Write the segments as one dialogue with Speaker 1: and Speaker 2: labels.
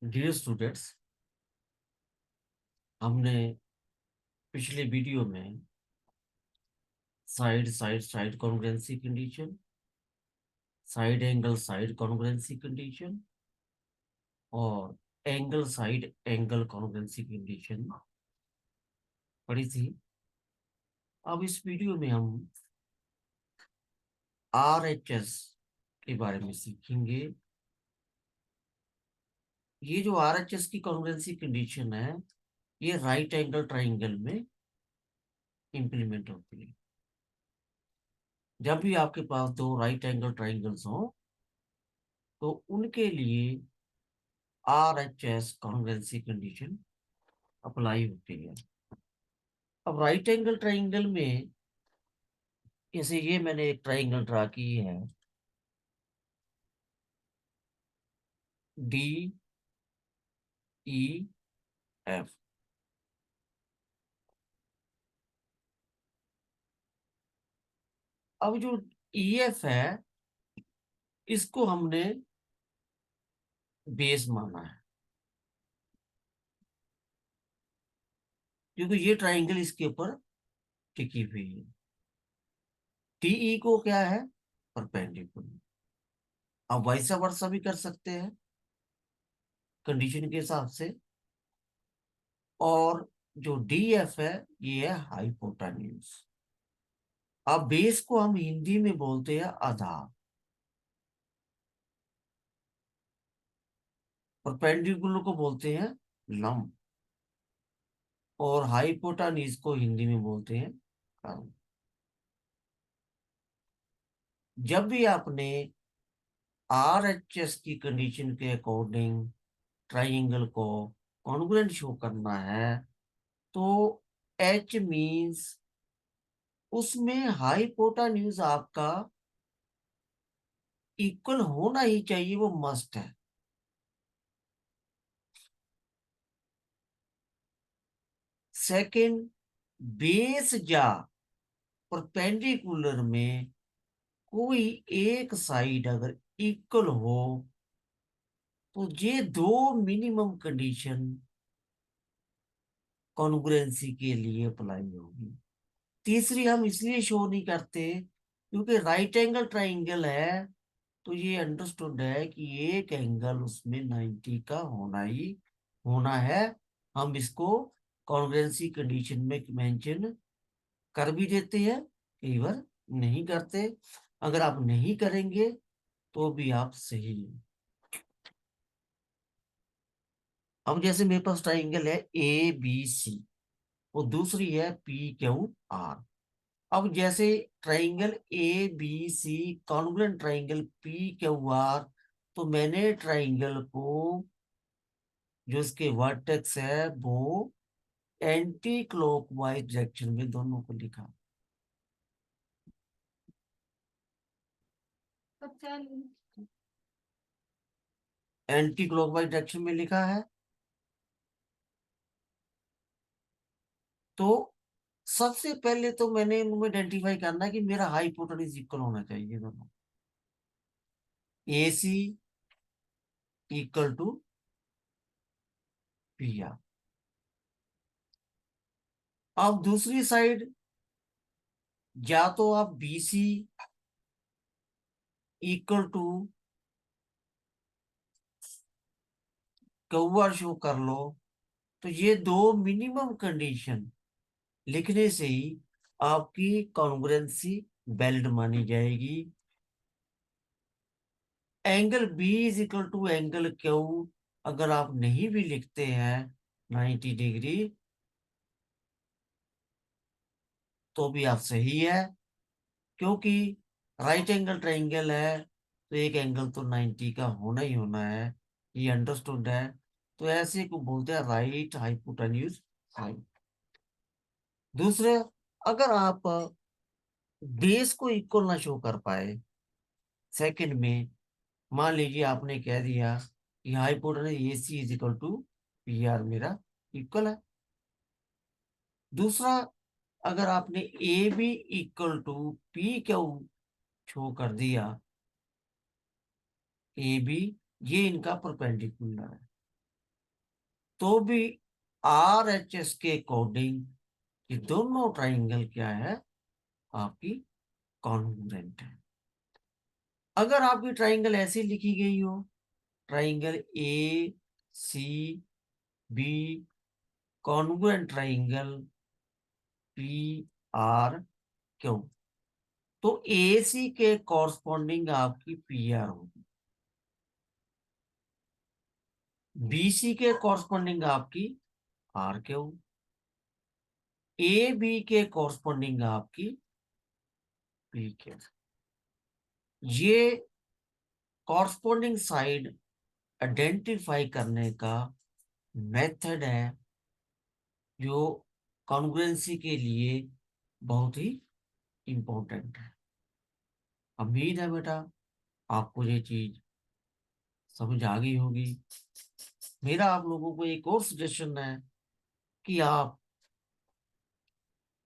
Speaker 1: Dear students, हमने पिछले video में side side side congruency condition, side congruency condition और साइड एंगल कॉन्ग्रुएंसी कंडीशन पढ़ी थी। अब इस वीडियो में हम RHS के बारे में सीखेंगे। ये जो RHS की कॉन्ग्रुएंसी कंडीशन है, ये राइट एंगल ट्राइंगल में इंप्लीमेंट होती है। जब भी आपके पास दो राइट एंगल ट्राइंगल्स हो तो उनके लिए RHS कॉन्ग्रुएंसी कंडीशन अप्लाई होती है। अब राइट एंगल ट्राइंगल में जैसे ये मैंने एक ट्राइंगल ड्रा की है, DEF। अब जो EF है, इसको हमने बेस माना है क्योंकि ये ट्राइंगल इसके ऊपर टिकी हुई है। TE को क्या है, परपेंडिकुलर। अब वैसा वर्सा भी कर सकते हैं कंडीशन के हिसाब से। और जो DF है, ये है हाइपोटेन्यूज। अब बेस को हम हिंदी में बोलते हैं आधार, परपेंडिकुलर को बोलते हैं लंब, और हाइपोटेन्यूज को हिंदी में बोलते हैं कर्व। जब भी आपने RHS की कंडीशन के अकॉर्डिंग ट्राइंगल को कॉन्ग्रुएंट शो करना है, तो H मींस उसमें हाइपोटेन्यूज आपका इक्वल होना ही चाहिए, वो मस्ट है। सेकंड, बेस या परपेंडिकुलर में कोई एक साइड अगर इक्वल हो तो ये दो मिनिमम कंडीशन कॉन्ग्रुएंसी के लिए अप्लाई होगी। तीसरी हम इसलिए शो नहीं करते क्योंकि राइट एंगल ट्राइंगल है, तो ये अंडरस्टूड है कि एक एंगल उसमें 90 का होना ही होना है। हम इसको कॉन्ग्रुएंसी कंडीशन में मेंशन कर भी देते हैं, कई बार नहीं करते। अगर आप नहीं करेंगे तो भी आप सही हैं। अब जैसे मेरे पास ट्राइंगल है ABC और दूसरी है PQR। अब जैसे triangle ABC congruent triangle PQR, तो मैंने ट्राइंगल को जो इसके वर्टेक्स है वो एंटी क्लॉकवाइज डायरेक्शन में दोनों को लिखा। एंटी क्लॉकवाइज डायरेक्शन में लिखा है। तो सबसे पहले तो मैंने इनमें आइडेंटिफाई करना है कि मेरा हाइपोटेन्यूज इक्वल होना चाहिए दोनों। AC equal to PR। अब दूसरी साइड, या तो आप BC equal to QR show कर लो, तो ये दो मिनिमम कंडीशन लिखने से ही आपकी कॉन्ग्रुएंसी वैलिड मानी जाएगी। Angle B is equal to angle Q अगर आप नहीं भी लिखते हैं 90 डिग्री, तो भी आप सही है, क्योंकि राइट एंगल ट्राइंगल है तो एक एंगल तो 90 का होना ही होना है। ये अंडरस्टूड है। तो ऐसे को बोलते हैं राइट हाइपोटेन्यूज साइड। दूसरे, अगर आप बेस को इक्वल ना शो कर पाए सेकंड में, मान लीजिए आपने कह दिया कि hypotenuse AC is equal to PR मेरा इक्वल है। दूसरा, अगर आपने AB equal to PQ show कर दिया, AB ये इनका परपेंडिकुलर है, तो भी आर एच एस के अकॉर्डिंग ये दोनों ट्राइंगल क्या है, आपकी कॉन्ग्रुएंट है। अगर आपकी ट्राइंगल ऐसी लिखी गई हो, triangle A C B congruent triangle P R Q, तो ए सी के कॉरस्पॉन्डिंग आपकी पी आर होगी, बी सी के कॉरस्पॉन्डिंग आपकी आर क्यू, ए बी के कॉरस्पॉन्डिंग आपकी पी क्यू। ये कॉरस्पॉन्डिंग साइड आइडेंटिफाई करने का मेथड है, जो कॉन्ग्रुएंसी के लिए बहुत ही इंपॉर्टेंट है। उम्मीद है बेटा आपको ये चीज समझ आ गई होगी। मेरा आप लोगों को एक और सजेशन है कि आप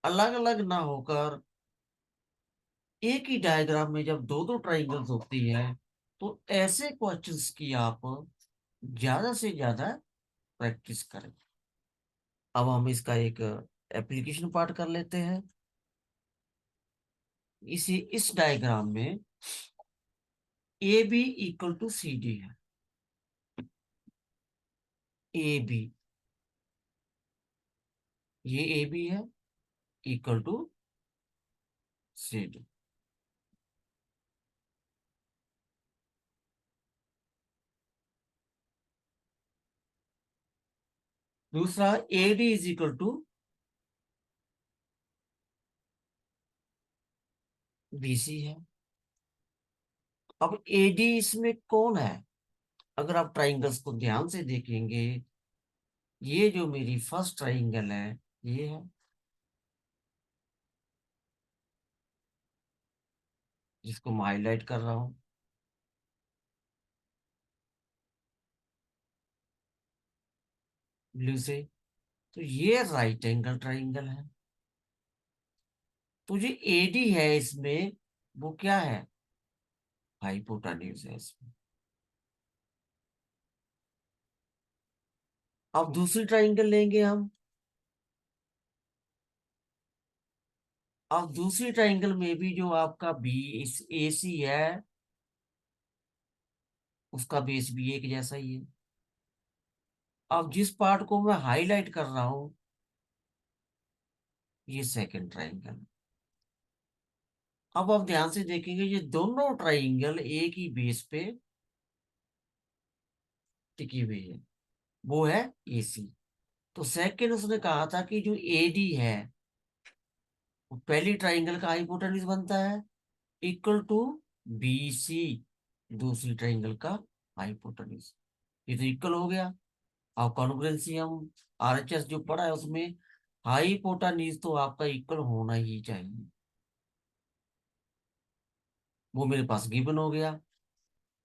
Speaker 1: अलग अलग ना होकर एक ही डायग्राम में जब दो दो ट्राइंगल्स होती है, तो ऐसे क्वेश्चंस की आप ज्यादा से ज्यादा प्रैक्टिस करें। अब हम इसका एक एप्लीकेशन पार्ट कर लेते हैं। इस डायग्राम में A B equal to C D है। ए बी, ये ए बी है, इक्वल टू सी डी। दूसरा A D is equal to B C है। अब ए डी इसमें कौन है? अगर आप ट्राइंगल्स को ध्यान से देखेंगे, ये जो मेरी फर्स्ट ट्राइंगल है, ये है, जिसको मैं हाईलाइट कर रहा हूं ब्लू से। तो ये राइट एंगल ट्राइंगल है। तो जो एडी है इसमें, वो क्या है? हाइपोटेन्यूज है इसमें। अब दूसरी ट्राइंगल लेंगे हम। अब दूसरी ट्राइंगल में भी जो आपका बी इस ए सी है, उसका बेस भी एक जैसा ही है। अब जिस पार्ट को मैं हाईलाइट कर रहा हूं, ये सेकंड ट्राइंगल। अब आप ध्यान से देखेंगे, ये दोनों ट्राइंगल एक ही बेस पे टिकी हुई है, वो है एसी। तो सेकंड उसने कहा था कि जो एडी है, वो पहली ट्राइंगल का हाइपोटेन्यूज बनता है इक्वल टू बी सी, दूसरी ट्राइंगल का हाइपोटेन्यूज। ये तो इक्वल हो गया। और कॉन्ग्रुएंसी हम आरएचएस जो पढ़ा है उसमें हाइपोटेन्यूज तो आपका इक्वल होना ही चाहिए। वो मेरे पास गिवन हो गया।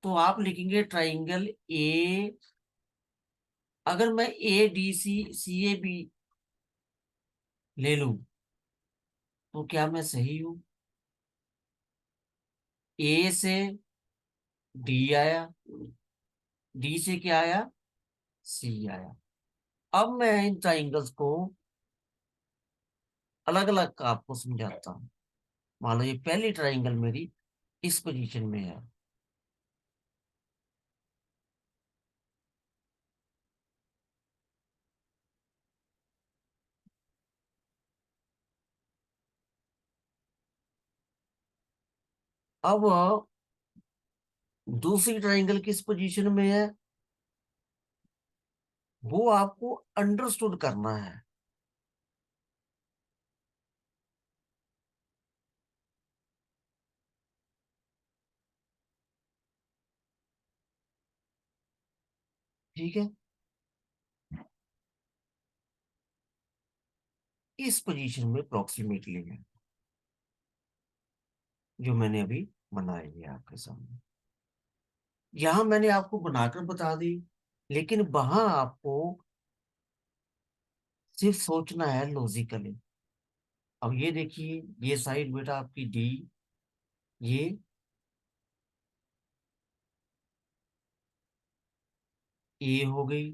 Speaker 1: तो आप लिखेंगे ट्राइंगल ए, अगर मैं ए D C C A B ले लूं, तो क्या मैं सही हूं? ए से डी आया, डी से क्या आया? सी आया। अब मैं इन ट्राइंगल्स को अलग अलग आपको समझाता हूँ। मान लो ये पहली ट्राइंगल मेरी इस पोजीशन में है। अब दूसरी ट्राइंगल किस पोजीशन में है, वो आपको अंडरस्टूड करना है। ठीक है, इस पोजीशन में अप्रोक्सीमेटली है, जो मैंने अभी बनाई है आपके सामने। यहां मैंने आपको बनाकर बता दी, लेकिन वहां आपको सिर्फ सोचना है लॉजिकली। अब ये देखिए, ये साइड बेटा आपकी डी, ये ए हो गई,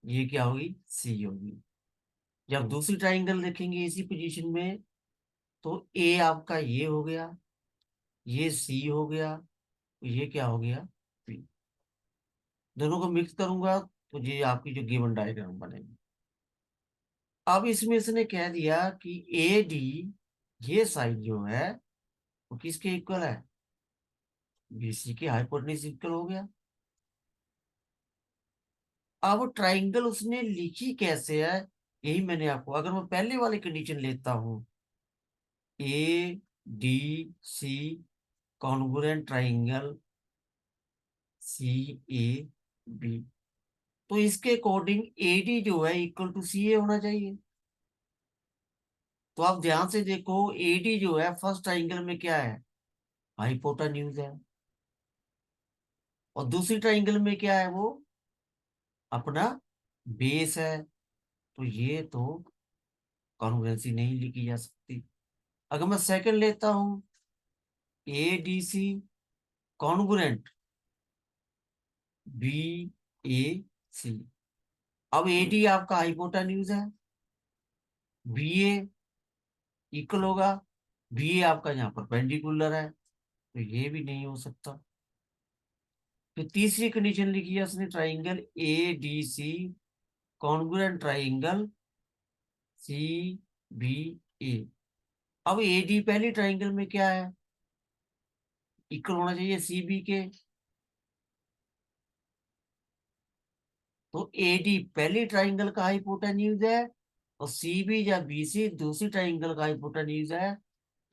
Speaker 1: ये क्या होगी, सी होगी। जब दूसरी ट्राइंगल देखेंगे इसी पोजीशन में, तो ए आपका ये हो गया, ये सी हो गया, तो ये क्या हो गया, बी। दोनों को मिक्स करूंगा तो ये आपकी जो गिवन डायग्राम बनेगी। अब इसमें इसने कह दिया कि ए डी, ये साइड जो है वो किसके इक्वल है, बीसी के हाइपोटेन्यूज इक्वल हो गया। अब ट्राइंगल उसने लिखी कैसे है, यही मैंने आपको, अगर मैं पहले वाली कंडीशन लेता हूं, A D C congruent triangle C A B, तो इसके अकॉर्डिंग ए डी जो है इक्वल टू सी ए होना चाहिए। तो आप ध्यान से देखो, ए डी जो है फर्स्ट ट्राइंगल में क्या है, हाइपोटेन्यूज है, और दूसरी ट्राइंगल में क्या है, वो अपना बेस है। तो ये तो कॉन्ग्रुएंसी नहीं लिखी जा सकती। अगर मैं सेकंड लेता हूं, A D C congruent B A C, अब ए डी आपका हाइपोटेन्यूज है, बी ए इक्वल होगा, बी ए आपका यहाँ पर पेंडिकुलर है, तो ये भी नहीं हो सकता। फिर तीसरी कंडीशन लिखी है उसने, triangle A D C congruent triangle C B A. अब ए डी पहली ट्राइंगल में क्या है, इक्वल होना चाहिए सी बी के। तो ए डी पहली ट्राइंगल का हाइपोटेन्यूज है, और सी बी या बी सी दूसरी ट्राइंगल का हाइपोटेन्यूज है।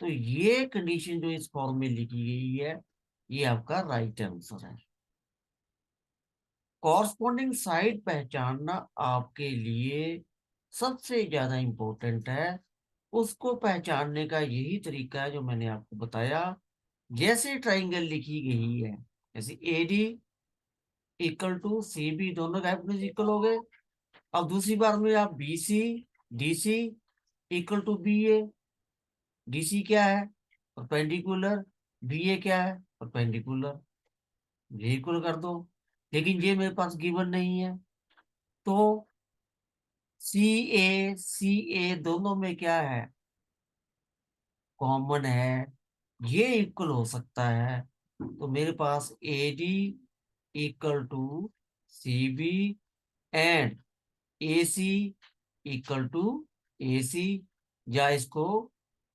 Speaker 1: तो ये कंडीशन जो इस फॉर्म में लिखी गई है, ये आपका राइट आंसर है। कॉरस्पॉन्डिंग साइड पहचानना आपके लिए सबसे ज्यादा इंपॉर्टेंट है। उसको पहचानने का यही तरीका है जो मैंने आपको बताया। जैसे ट्राइंगल लिखी गई है, जैसे A D equal to C B, दोनों का हाइपोटेन्यूज इक्वल हो गए। अब दूसरी बार में आप B C D C equal to B A, D C क्या है, परपेंडिकुलर, बी ए क्या है, परपेंडिकुलर, ये इक्वल कर दो। लेकिन ये मेरे पास गिवन नहीं है, तो सी ए दोनों में क्या है, कॉमन है, ये इक्वल हो सकता है। तो मेरे पास A D equal to C B and A C equal to A C, या इसको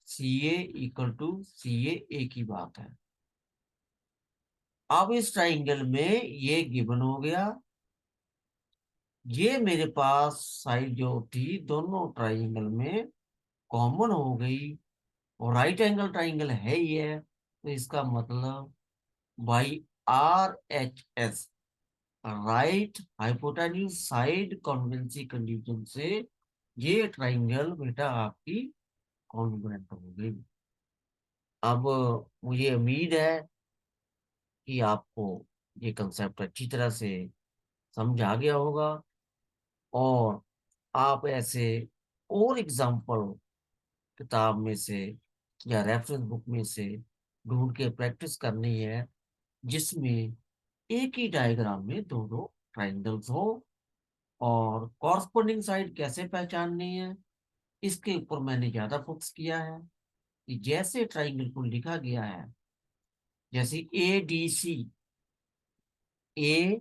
Speaker 1: सी ए इक्वल टू सी ए, एक ही बात है। अब इस ट्राइंगल में ये गिवन हो गया, ये मेरे पास साइड जो थी दोनों ट्राइंगल में कॉमन हो गई, और राइट एंगल ट्राइंगल है ही है, तो इसका मतलब by R H S, right hypotenuse side congruency condition से ये ट्राइंगल बेटा आपकी कॉन्ग्रुएंट हो गई। अब मुझे उम्मीद है कि आपको ये कंसेप्ट अच्छी तरह से समझ आ गया होगा, और आप ऐसे और एग्जाम्पल किताब में से या रेफरेंस बुक में से ढूंढ के प्रैक्टिस करनी है, जिसमें एक ही डायग्राम में दो दो ट्राइंगल्स हो, और कॉरस्पॉन्डिंग साइड कैसे पहचाननी है, इसके ऊपर मैंने ज्यादा फोकस किया है। कि जैसे ट्राइंगल को लिखा गया है, जैसे A D C, A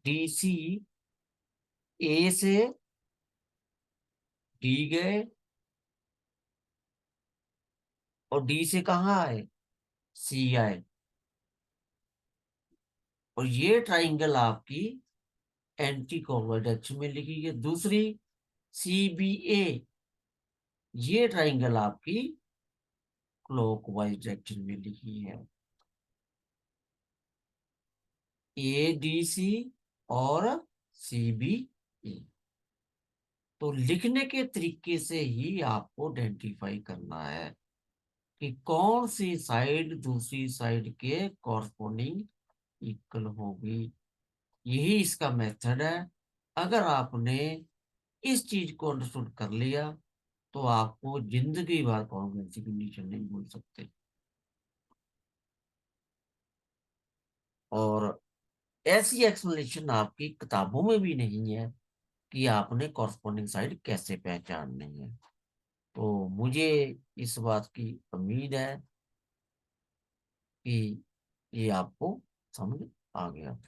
Speaker 1: D सी, ए से डी गए, और डी से कहाँ आए, सी आए, और ये ट्राइंगल आपकी एंटी क्लॉकवाइज डायरेक्शन में लिखी है। दूसरी सी बी ए, ये ट्राइंगल आपकी क्लॉकवाइज डायरेक्शन में लिखी है। ए डी सी और सी बी ए, तो लिखने के तरीके से ही आपको आइडेंटिफाई करना है कि कौन सी साइड दूसरी साइड के कॉरस्पॉन्डिंग इक्वल होगी। यही इसका मेथड है। अगर आपने इस चीज को अंडरस्टूड कर लिया, तो आपको जिंदगी भर कॉन्ग्रुएंसी कंडीशन नहीं भूल सकते। और ऐसी एक्सप्लेनेशन आपकी किताबों में भी नहीं है, कि आपने कॉरस्पॉन्डिंग साइड कैसे पहचाननी है। तो मुझे इस बात की उम्मीद है कि ये आपको समझ आ गया।